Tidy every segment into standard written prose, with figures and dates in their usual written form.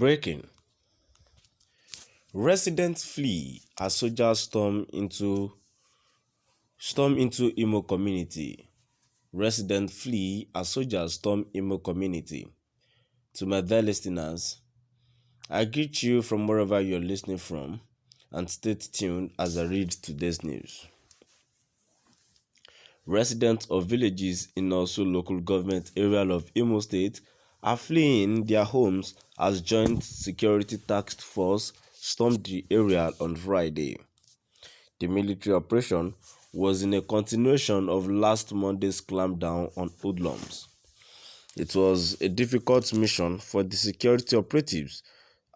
Breaking. Residents flee as soldiers storm into Imo community. Residents flee as soldiers storm Imo community. To my dear listeners, I greet you from wherever you're listening from and stay tuned as I read today's news. Residents of villages in also local government area of Imo State are fleeing their homes as Joint Security Task Force stormed the area on Friday. The military operation was in a continuation of last Monday's clampdown on hoodlums. It was a difficult mission for the security operatives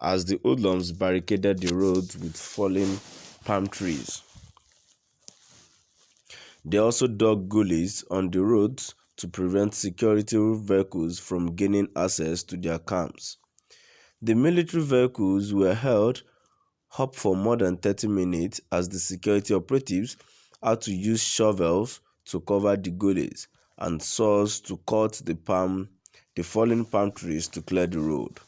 as the hoodlums barricaded the roads with fallen palm trees. They also dug gullies on the roads to prevent security vehicles from gaining access to their camps. The military vehicles were held up for more than 30 minutes as the security operatives had to use shovels to cover the gullies and saws to cut the fallen palm trees to clear the road.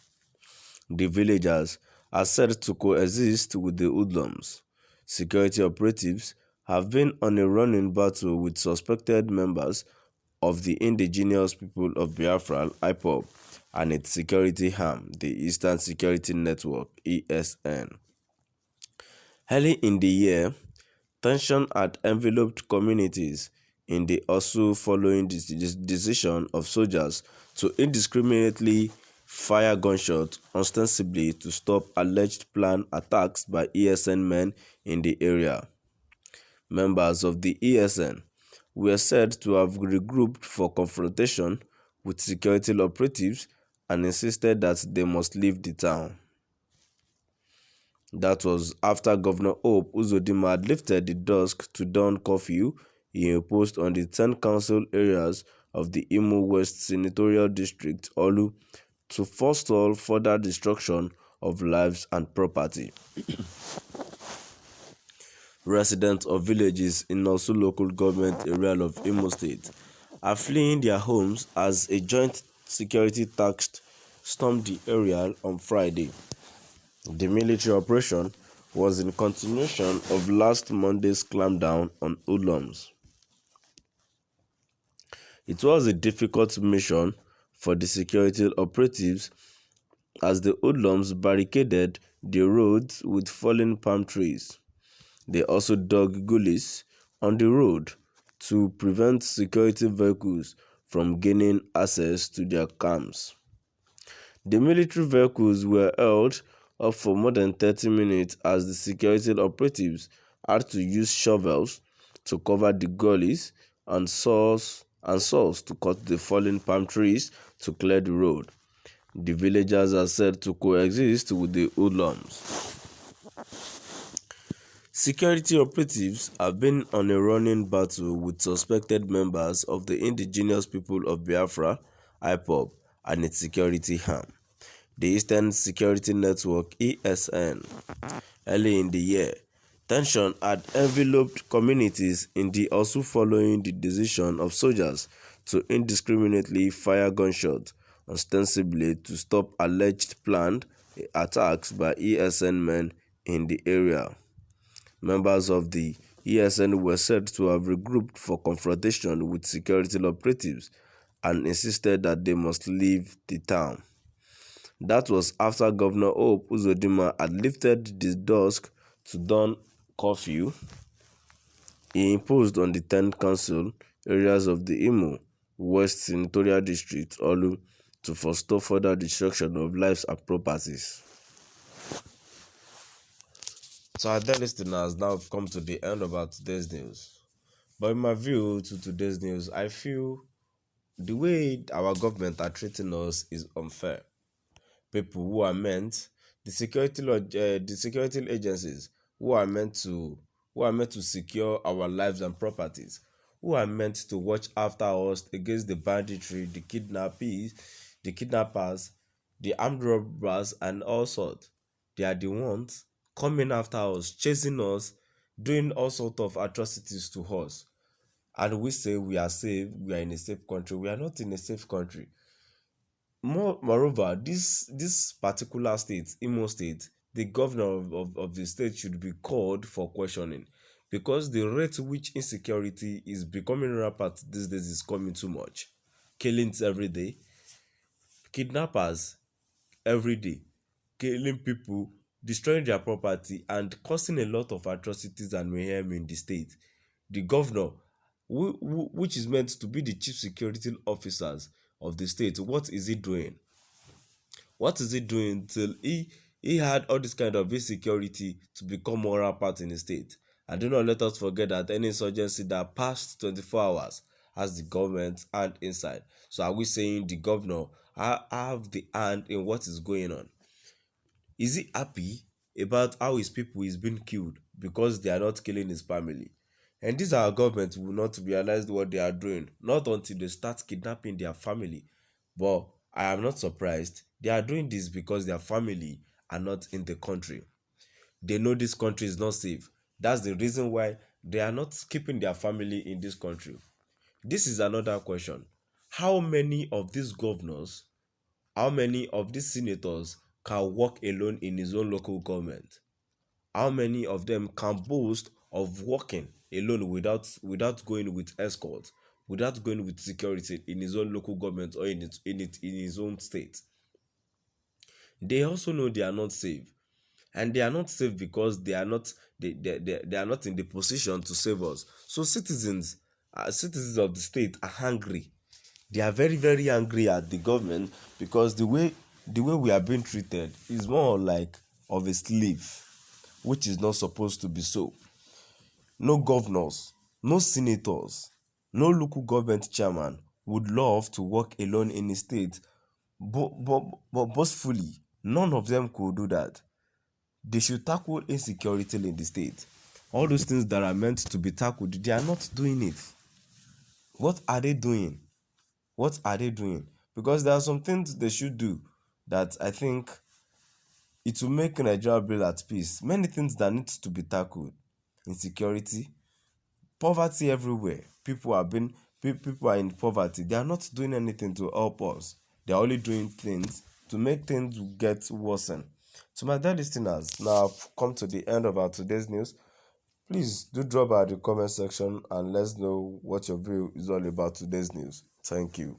The villagers are said to coexist with the hoodlums. Security operatives have been on a running battle with suspected members of the indigenous people of Biafra (IPOB) and its security arm, the Eastern Security Network (ESN). Early in the year, tension had enveloped communities in the Osu following the decision of soldiers to indiscriminately fire gunshots ostensibly to stop alleged planned attacks by ESN men in the area. Members of the ESN were said to have regrouped for confrontation with security operatives and insisted that they must leave the town. That was after Governor Hope Uzodinma had lifted the dusk to dawn curfew he imposed on the 10 council areas of the Imo West Senatorial District, Olu, to forestall further destruction of lives and property. Residents of villages in also local government area of Imo State are fleeing their homes as a joint security task stormed the area on Friday. The military operation was in continuation of last Monday's clampdown on hoodlums. It was a difficult mission for the security operatives as the hoodlums barricaded the roads with fallen palm trees. They also dug gullies on the road to prevent security vehicles from gaining access to their camps. The military vehicles were held up for more than 30 minutes as the security operatives had to use shovels to cover the gullies and saws to cut the fallen palm trees to clear the road. The villagers are said to coexist with the hoodlums. Security operatives have been on a running battle with suspected members of the indigenous people of Biafra (IPOB) and its security arm, the Eastern Security Network (ESN). Early in the year, tension had enveloped communities in the Osu following the decision of soldiers to indiscriminately fire gunshots ostensibly to stop alleged planned attacks by ESN men in the area. Members of the ESN were said to have regrouped for confrontation with security operatives and insisted that they must leave the town. That was after Governor Hope Uzodinma had lifted the dusk to dawn curfew he imposed on the 10 council areas of the Imo West Senatorial District, Olu, to forestall further destruction of lives and properties. So our dear listeners, now we've come to the end of our today's news. But in my view to today's news, I feel the way our government are treating us is unfair. People who are meant, the security agencies who are meant to secure our lives and properties, who are meant to watch after us against the banditry, the kidnappers, the armed robbers, and all sorts. They are the ones coming after us, chasing us, doing all sorts of atrocities to us. And we say we are safe, we are in a safe country. We are not in a safe country. Moreover, this particular state, Imo State, the governor of the state should be called for questioning, because the rate which insecurity is becoming rampant these days is coming too much. Killings every day, kidnappers every day, killing people, destroying their property, and causing a lot of atrocities and mayhem in the state. The governor, which is meant to be the chief security officers of the state, what is he doing? What is he doing till he had all this kind of insecurity to become more rampant in the state? And do not let us forget that any insurgency that passed 24 hours has the government hand inside. So are we saying the governor have the hand in what is going on? Is he happy about how his people is being killed because they are not killing his family? And these our government will not realize what they are doing, not until they start kidnapping their family. But I am not surprised. They are doing this because their family are not in the country. They know this country is not safe. That's the reason why they are not keeping their family in this country. This is another question. How many of these governors, how many of these senators can work alone in his own local government? How many of them can boast of working alone without going with escort, without going with security in his own local government or in his own state? They also know they are not safe, and they are not safe because they are not in the position to save us. So citizens of the state are angry. They are very, very angry at the government because the way we are being treated is more like of a slave, which is not supposed to be so. No governors, no senators, no local government chairman would love to work alone in a state, but boastfully, none of them could do that. They should tackle insecurity in the state. All those things that are meant to be tackled, they are not doing it. What are they doing? What are they doing? Because there are some things they should do that I think it will make Nigeria be at peace. Many things that need to be tackled. Insecurity, poverty everywhere. People are in poverty. They are not doing anything to help us. They are only doing things to make things get worsen. So my dear listeners, now I've come to the end of our today's news. Please do drop by the comment section and let's know what your view is all about today's news. Thank you.